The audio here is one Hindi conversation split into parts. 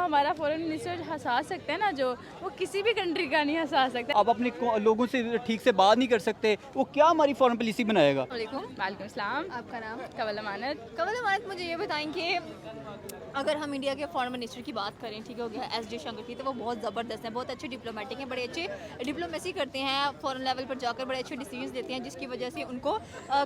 हमारा फॉरेन मिनिस्टर हंसा सकते हैं ना, जो वो किसी भी कंट्री का नहीं हंसा सकते। आप अपने लोगों से ठीक से बात नहीं कर सकते, वो क्या हमारी फॉरेन पॉलिसी बनाएगा? वालेकुम सलाम। आपका नाम? कवल अमानत। कमल अमानत, मुझे ये बताएं कि अगर हम इंडिया के फॉरेन मिनिस्टर की बात करें, ठीक हो गया, एस जयशंकर की, तो वो बहुत ज़बरदस्त हैं, बहुत अच्छे डिप्लोमेटिक हैं, बड़े अच्छे डिप्लोमेसी करते हैं, फॉरेन लेवल पर जाकर बड़े अच्छे डिसीजंस देते हैं, जिसकी वजह से उनको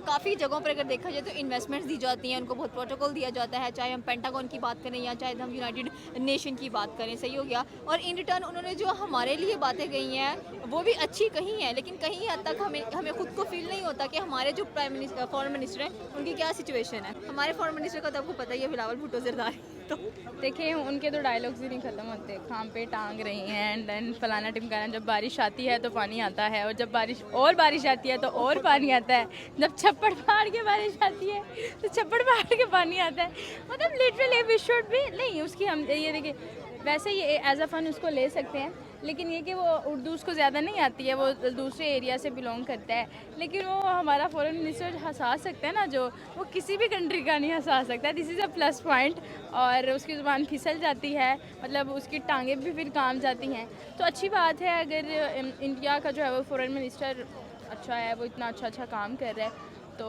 काफ़ी जगहों पर अगर देखा जाए तो इन्वेस्टमेंट्स दी जाती हैं, उनको बहुत प्रोटोकॉल दिया जाता है, चाहे हम पेंटागन की बात करें या चाहे हम यूनाइटेड नेशन की बात करें, सही हो गया। और इन रिटर्न उन्होंने जो हमारे लिए बातें कही हैं वो भी अच्छी कही हैं, लेकिन कहीं हद तक हमें खुद को फील नहीं होता कि हमारे जो फॉरेन मिनिस्टर हैं उनकी क्या सिचुएशन है। हमारे फॉरेन मिनिस्टर का तो आपको पता ही है, बिलावल भुट्टो ज़रदारी। तो देखिए उनके तो डायलॉग्स ही नहीं ख़त्म होते, खाम पे टांग रही हैं एंड देन फलाना टिमकाना, जब बारिश आती है तो पानी आता है, और जब बारिश आती है तो और पानी आता है, जब छप्पड़ फाड़ के बारिश आती है तो छप्पड़ फाड़ के पानी आता है। मतलब लिटरली वी शुड भी नहीं उसकी, हम ये देखिए वैसे ये एज अ फन उसको ले सकते हैं, लेकिन ये कि वो उर्दू उसको ज़्यादा नहीं आती है, वो दूसरे एरिया से बिलोंग करता है, लेकिन वो हमारा फॉरेन मिनिस्टर हंसा सकते हैं ना, जो वो किसी भी कंट्री का नहीं हंसा सकता। This is a plus point. और उसकी ज़ुबान फिसल जाती है, मतलब उसकी टांगें भी फिर काम जाती हैं, तो अच्छी बात है अगर इंडिया का जो है वो फॉरेन मिनिस्टर अच्छा है, वो इतना अच्छा काम कर रहा है तो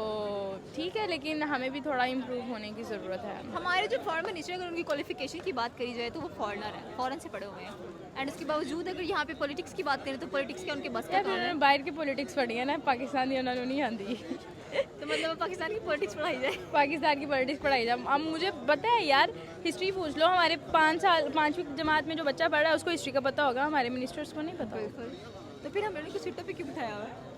ठीक है, लेकिन हमें भी थोड़ा इम्प्रूव होने की ज़रूरत है। हमारे जो फॉरेन मिनिस्टर, अगर उनकी क्वालिफिकेशन की बात करी जाए तो वो फॉरेनर है, फॉरेन से पढ़े हुए हैं, एंड उसके बावजूद अगर यहाँ पे पॉलिटिक्स की बात करें तो पॉलिटिक्स क्या उनके बस का यार काम है? उन्होंने बाहर की पॉलिटिक्स पढ़ी है ना, पाकिस्तानी उन्होंने नहीं आती। तो मतलब पाकिस्तान की पॉलिटिक्स पढ़ाई जाए। पाकिस्तान की पॉलिटिक्स पढ़ाई जाए। अब मुझे पता है यार, हिस्ट्री पूछ लो, हमारे 5वीं जमात में जो बच्चा पढ़ रहा है उसको हिस्ट्री का पता होगा, हमारे मिनिस्टर्स को नहीं पता। बिल्कुल। तो फिर हमने उनको सीटों पे क्यों बिठाया हुआ है?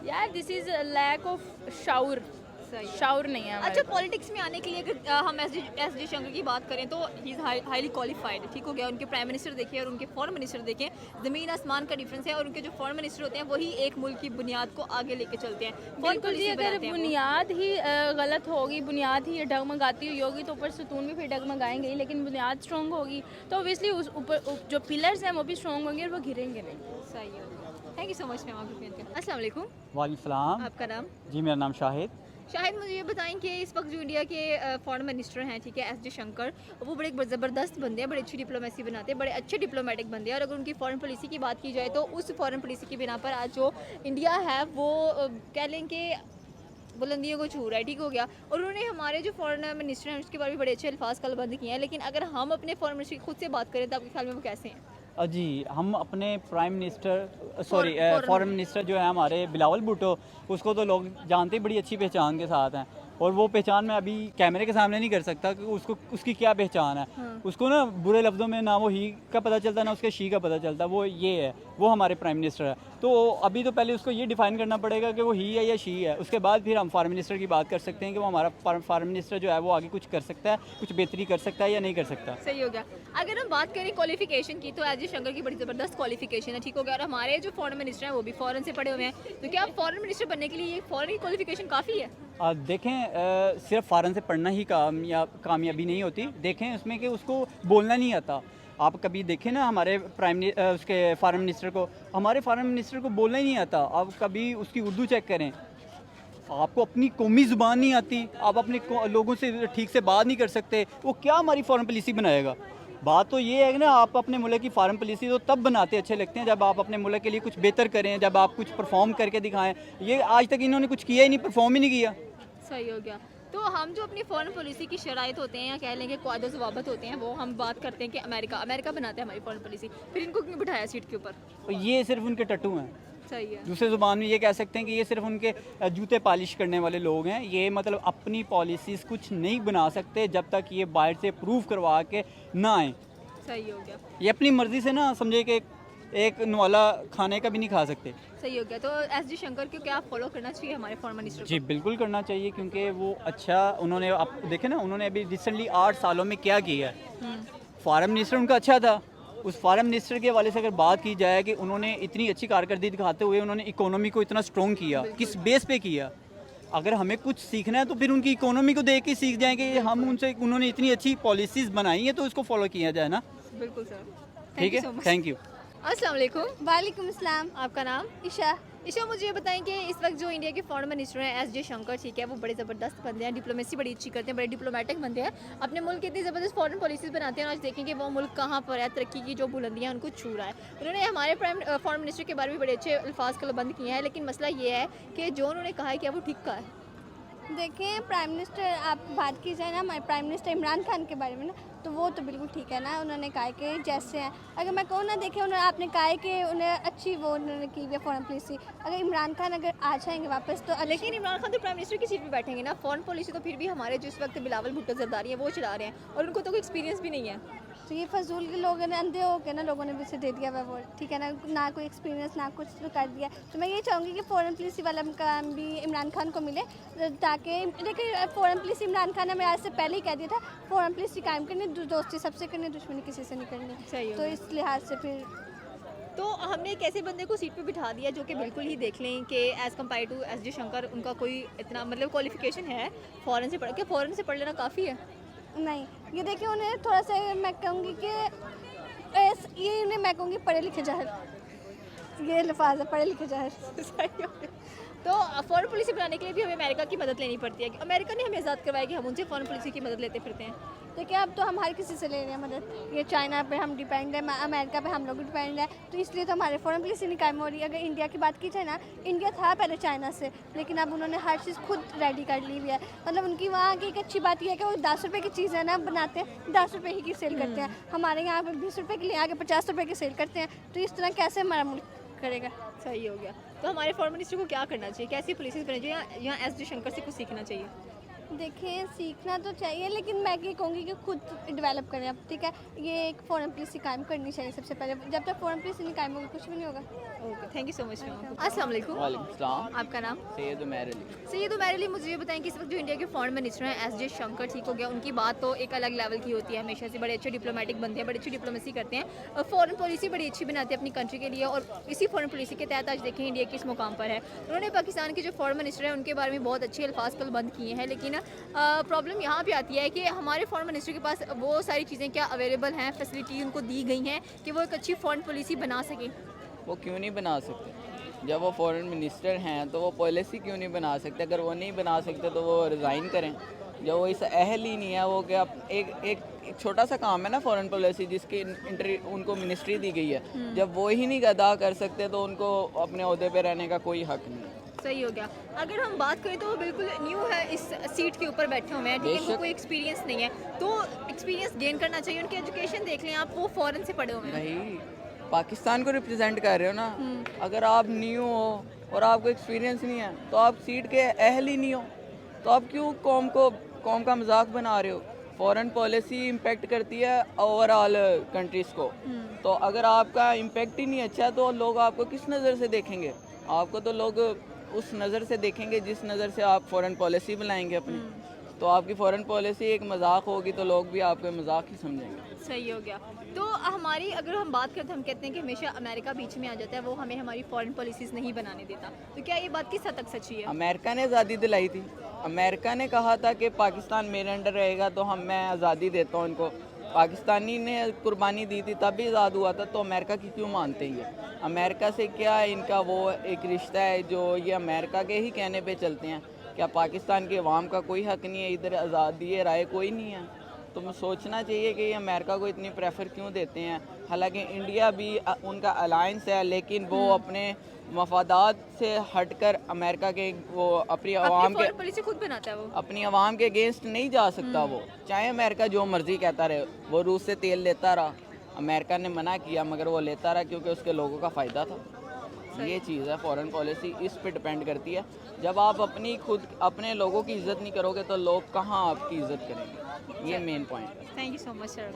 यार दिस इज़ लैक ऑफ शाउर, सही। शाउर नहीं है हमारे अच्छा, पास। पॉलिटिक्स में आने के लिए अगर हम एस जयशंकर की बात करें तो ही इज़ हाईली क्वालिफाइड, ठीक हो गया। उनके प्राइम मिनिस्टर देखें और उनके फॉरेन मिनिस्टर देखें, ज़मीन आसमान का डिफरेंस है, और उनके जो फॉरेन मिनिस्टर होते हैं वही एक मुल्क की बुनियाद को आगे लेके चलते हैं। बिल्कुल जी, अगर बुनियाद ही गलत होगी, बुनियाद ही डगमगाती हुई होगी तो ऊपर सुतून भी फिर डगमगाएंगे ही, लेकिन बुनियाद स्ट्रॉन्ग होगी तो ऑब्वियसली उस ऊपर जो पिलर्स हैं वो भी स्ट्रॉन्ग होंगे और वो गिरेंगे नहीं। सही है। Thank you so much ma'am आपके। अस्सलाम वालेकुम, वालेकुम सलाम। आपका नाम? जी मेरा नाम शाहिद। शायद मुझे ये बताएं कि इस वक्त जो इंडिया के फॉरेन मिनिस्टर हैं, ठीक है, एस जयशंकर, वो बड़े ज़बरदस्त बंदे हैं, बड़े अच्छी डिप्लोमेसी बनाते हैं, बड़े अच्छे डिप्लोमेटिक बंदे हैं, और अगर उनकी फॉरेन पॉलिसी की बात की जाए तो उस फॉरेन पॉलिसी की बिना पर आज जो इंडिया है वो कह लें कि बुलंदियों को छू रहा है, ठीक हो गया। और उन्होंने हमारे जो फॉरेन मिनिस्टर हैं उसके बारे में बड़े अच्छे अल्फाज कलबंद किए हैं, लेकिन अगर हम अपने फॉरेन मिनिस्टर की खुद से बात करें तो आपके ख्याल में वो कैसे हैं? जी, हम अपने prime minister foreign foreign minister जो है हमारे बिलावल भुट्टो, उसको तो लोग जानते ही बड़ी अच्छी पहचान के साथ हैं, और वो पहचान मैं अभी कैमरे के सामने नहीं कर सकता कि उसको उसकी क्या पहचान है। हाँ। उसको ना बुरे लफ्ज़ों में ना वो ही का पता चलता ना उसके शी का पता चलता, वो ये है, वो हमारे प्राइम मिनिस्टर है। तो अभी तो पहले उसको ये डिफ़ाइन करना पड़ेगा कि वो ही है या शी है, उसके बाद फिर हम फॉरेन मिनिस्टर की बात कर सकते हैं कि वो हमारा फॉरेन मिनिस्टर जो है वो आगे कुछ कर सकता है, कुछ बेहतरी कर सकता है या नहीं कर सकता। सही हो गया। अगर हम बात करें क्वालिफिकेशन की तो एस जयशंकर की बड़ी ज़बरदस्त क्वालिफिकेशन है, ठीक हो गया, और हमारे जो फॉरेन मिनिस्टर हैं वो भी फॉरेन से पढ़े हुए हैं, तो क्या फॉरेन मिनिस्टर बनने के लिए ये फॉरेन की क्वालिफिकेशन काफ़ी है? देखें, सिर्फ फ़ॉरेन से पढ़ना ही कामयाबी नहीं होती। देखें उसमें कि उसको बोलना नहीं आता। आप कभी देखें ना हमारे उसके फॉरेन मिनिस्टर को, हमारे फॉरेन मिनिस्टर को बोलना ही नहीं आता। आप कभी उसकी उर्दू चेक करें, आपको अपनी कौमी ज़ुबान नहीं आती, आप अपने लोगों से ठीक से बात नहीं कर सकते, वो क्या हमारी फॉरेन पॉलिसी बनाएगा? बात तो ये है कि ना, आप अपने मुल्क की फॉरेन पॉलिसी तो तब बनाते अच्छे लगते हैं जब आप अपने मुल्क के लिए कुछ बेहतर करें, जब आप कुछ परफॉर्म करके दिखाएं। ये आज तक इन्होंने कुछ किया ही नहीं, परफॉर्म ही नहीं किया। सही हो गया। तो हम जो अपनी फॉरेन पॉलिसी की शराइत होते हैं या कह लेंगे क़वायद ज़वाबित होते हैं, वो हम बात करते हैं कि अमेरिका बनाता है हमारी फॉरेन पॉलिसी, फिर इनको क्यों बिठाया सीट के ऊपर? और ये सिर्फ उनके टट्टू हैं। सही है। दूसरे ज़ुबान में ये कह सकते हैं कि ये सिर्फ उनके जूते पॉलिश करने वाले लोग हैं। ये मतलब अपनी पॉलिसीज़ कुछ नहीं बना सकते जब तक ये बाहर से प्रूव करवा के ना आए। सही हो गया। ये अपनी मर्ज़ी से ना समझे कि एक नवाला खाने का भी नहीं खा सकते। सही हो गया। तो एस जयशंकर को क्या फॉलो करना चाहिए हमारे फॉरेन मिनिस्टर को? जी बिल्कुल करना चाहिए, क्योंकि वो अच्छा, उन्होंने आप देखें ना, उन्होंने अभी रिसेंटली 8 सालों में क्या किया है। फॉरेन मिनिस्टर उनका अच्छा था, उस फॉरेन मिनिस्टर के हवाले से अगर बात की जाए कि उन्होंने इतनी अच्छी कारकर्दगी दिखाते हुए उन्होंने इकोनॉमी को इतना स्ट्रॉन्ग किया, किस बेस पे किया? अगर हमें कुछ सीखना है तो फिर उनकी इकोनॉमी को देख के सीख जाएंगे। हम उनसे, उन्होंने इतनी अच्छी पॉलिसीज़ बनाई हैं तो उसको फॉलो किया जाए ना। बिल्कुल सर, ठीक है, थैंक यू। अस्सलाम वालेकुम। वालेकुम अस्सलाम। आपका नाम? ईशा। ईशा, मुझे ये बताएं कि इस वक्त जो इंडिया के फॉरेन मिनिस्टर हैं एस जयशंकर, ठीक है, वो बड़े ज़बरदस्त बंदे हैं, डिप्लोमेसी बड़ी अच्छी करते हैं, बड़े डिप्लोमेटिक बंदे हैं, अपने मुल्क की इतनी ज़बरदस्त फॉरेन पॉलिसीज़ बनाते हैं और आज देखें कि वो मुल्क कहाँ पर है, तरक्की की जो बुलंदियाँ उनको छू रहा है। उन्होंने हमारे फॉरेन मिनिस्टर के बारे में बड़े अच्छे अल्फाज कलबंद किए हैं, लेकिन मसला ये है कि जो उन्होंने कहा है कि वो ठीक कहा है। देखें, प्राइम मिनिस्टर आप बात की जाए ना हमारे प्राइम मिनिस्टर इमरान खान के बारे में ना, तो वो तो बिल्कुल ठीक है ना। उन्होंने कहा कि जैसे हैं, अगर मैं कहूँ ना, देखें उन्होंने आपने कहा है कि उन्हें अच्छी वो उन्होंने की है फॉरेन पॉलिसी। अगर इमरान खान अगर आ जाएंगे वापस तो लेकिन इमरान खान तो प्राइम मिनिस्टर की सीट पे बैठेंगे ना, फॉरेन पॉलिसी तो फिर भी हमारे जो इस वक्त बिलावल भुट्टो जरदारी है वो चला रहे हैं और उनको तो कोई एक्सपीरियंस भी नहीं है। तो ये फजूल के लोग ने अंधे हो के ना लोगों ने भी उसे दे दिया हुआ वो, ठीक है ना, ना कोई एक्सपीरियंस ना कुछ तो कर दिया। तो मैं ये चाहूँगी कि फ़ॉरेन पॉलिसी वाला काम भी इमरान खान को मिले, ताकि देखिए फ़ॉरेन पॉलिसी इमरान खान ने मैं आज से पहले ही कह दिया था, फ़ॉरेन पॉलिसी कायम करनी, दोस्ती सबसे करनी, दुश्मनी किसी से नहीं करनी। सही हो तो गया। इस लिहाज से फिर तो हमने एक ऐसे बंदे को सीट पे बिठा दिया जो कि बिल्कुल ही देख लें कि as compare to S Jaishankar उनका कोई इतना मतलब क्वालिफिकेशन है, फ़ॉरेन से पढ़ के फ़ॉरेन से पढ़ लेना काफ़ी है। नहीं, ये देखिए उन्हें थोड़ा सा मैं कहूँगी कि ये उन्हें मैं कहूँगी पढ़े लिखे जाहिर, ये लफाज है पढ़े लिखे जाहिर। सही हो गया। तो फॉरेन पॉलिसी बनाने के लिए भी हमें अमेरिका की मदद लेनी पड़ती है। अमेरिका ने हमें आज़ाद करवाया कि हम उनसे फॉरेन पॉलिसी की मदद लेते फिरते हैं। देखिए अब तो हम हर किसी से ले रहे हैं मदद, ये चाइना पे हम डिपेंड है, अमेरिका पे हम लोग डिपेंड है, तो इसलिए तो हमारे फॉरेन पॉलिसी नहीं कायम हो रही है। अगर इंडिया की बात की जाए ना, इंडिया था पहले चाइना से, लेकिन अब उन्होंने हर चीज़ खुद रेडी कर ली हुई है। मतलब उनकी वहाँ की एक अच्छी बात यह है कि वो 10 रुपये की चीज़ है ना बनाते हैं, 10 रुपये ही की सेल करते हैं। हमारे यहाँ पर 20 रुपये की ले आके 50 रुपये की सेल करते हैं, तो इस तरह कैसे हमारा मुल्क करेगा। सही हो गया। तो हमारे फॉरेन मिनिस्टर को क्या करना चाहिए, कैसी पॉलिसीज बनानी चाहिए, या एस जयशंकर से कुछ सीखना चाहिए? देखिए सीखना तो चाहिए, लेकिन मैं ये कहूँगी कि खुद डेवलप करें अब, ठीक है। ये एक फॉरेन पॉलिसी कायम करनी चाहिए सबसे पहले, जब तक फॉरेन पॉलिसी नहीं कायम होगी कुछ भी नहीं होगा। Okay, thank you so much ma'am. अस्सलाम वालेकुम। वालेकुम सलाम। आपका नाम? सैयद उमैर अली। सैयद उमैर अली, मुझे ये बताएं कि इस वक्त जो इंडिया के फॉरेन मिनिस्टर हैं एस जयशंकर, ठीक हो गया, उनकी बात तो एक अलग लेवल की होती है, हमेशा से बड़े अच्छे डिप्लोमेटिक बनते हैं, बड़ी अच्छी डिप्लोमेसी करते हैं, फॉरेन पॉलिसी बड़ी अच्छी बनाते हैं अपनी कंट्री के लिए, और इसी फॉरेन पॉलिसी के तहत आज देखें इंडिया किस मुकाम पर है। उन्होंने पाकिस्तान के जो फॉरेन मिनिस्टर हैं उनके बारे में बहुत अच्छे अल्फाज कलबंद किए हैं, लेकिन प्रॉब्लम यहाँ पे आती है कि हमारे फॉरेन मिनिस्टर के पास वो सारी चीज़ें क्या अवेलेबल हैं, फैसिलिटी उनको दी गई हैं कि वो एक अच्छी फॉरेन पॉलिसी बना सकें? वो क्यों नहीं बना सकते? जब वो फॉरेन मिनिस्टर हैं तो वो पॉलिसी क्यों नहीं बना सकते? अगर वो नहीं बना सकते तो वो रिज़ाइन करें। जब वो इस अहल ही नहीं है, वो क्या एक छोटा सा काम है ना फॉरेन पॉलिसी, जिसकी उनको मिनिस्ट्री दी गई है, जब वो ही नहीं अदा कर सकते तो उनको अपने ओहदे पे रहने का कोई हक नहीं है। सही हो गया। अगर हम बात करें तो वो बिल्कुल न्यू है, इस सीट के ऊपर बैठे हुए हैं, ठीक है, उनको कोई एक्सपीरियंस नहीं है, तो एक्सपीरियंस गेन करना चाहिए। उनकी एजुकेशन देख लें आप, वो फॉरेन से पढ़े हुए हैं। नहीं, पाकिस्तान को रिप्रेजेंट कर रहे हो ना, अगर आप न्यू हो और आपको एक्सपीरियंस नहीं है तो आप सीट के अहल ही नहीं हो, तो आप क्यों कौम का मजाक बना रहे हो? फॉरेन पॉलिसी इम्पेक्ट करती है ओवरऑल कंट्रीज़ को, तो अगर आपका इम्पेक्ट ही नहीं अच्छा तो लोग आपको किस नज़र से देखेंगे? आपको तो लोग उस नज़र से देखेंगे जिस नज़र से आप फॉरेन पॉलिसी बनाएंगे अपनी। तो आपकी फॉरेन पॉलिसी एक मजाक होगी तो लोग भी आपको मजाक ही समझेंगे। सही हो गया। तो हमारी अगर हम बात करते हैं, हम कहते हैं कि हमेशा अमेरिका बीच में आ जाता है, वो हमें हमारी फॉरेन पॉलिसीज़ नहीं बनाने देता, तो क्या ये बात किस हद तक सच्ची है? अमेरिका ने आज़ादी दिलाई थी। अमेरिका ने कहा था कि पाकिस्तान मेरे अंडर रहेगा तो मैं आज़ादी देता हूँ इनको। पाकिस्तानी ने कुर्बानी दी थी तब भी आज़ाद हुआ था, तो अमेरिका की क्यों मानते ही है? अमेरिका से क्या इनका वो एक रिश्ता है जो ये अमेरिका के ही कहने पे चलते हैं? क्या पाकिस्तान के अवाम का कोई हक नहीं है? इधर आज़ादी राय कोई नहीं है? तो सोचना चाहिए कि ये अमेरिका को इतनी प्रेफर क्यों देते हैं। हालांकि इंडिया भी उनका अलायंस है, लेकिन वो अपने मफादात से हटकर अमेरिका के वो अपनी आवाम के पॉलिसी खुद बनाता है, वो अपनी आवाम के अगेंस्ट नहीं जा सकता। वो चाहे अमेरिका जो मर्जी कहता रहे, वो रूस से तेल लेता रहा, अमेरिका ने मना किया मगर वो लेता रहा क्योंकि उसके लोगों का फ़ायदा था। ये चीज़ है, फॉरेन पॉलिसी इस पे डिपेंड करती है। जब आप अपने लोगों की इज़्ज़त नहीं करोगे तो लोग कहाँ आपकी इज़्ज़त करेंगे? ये मेन पॉइंट है। Thank you so much sir.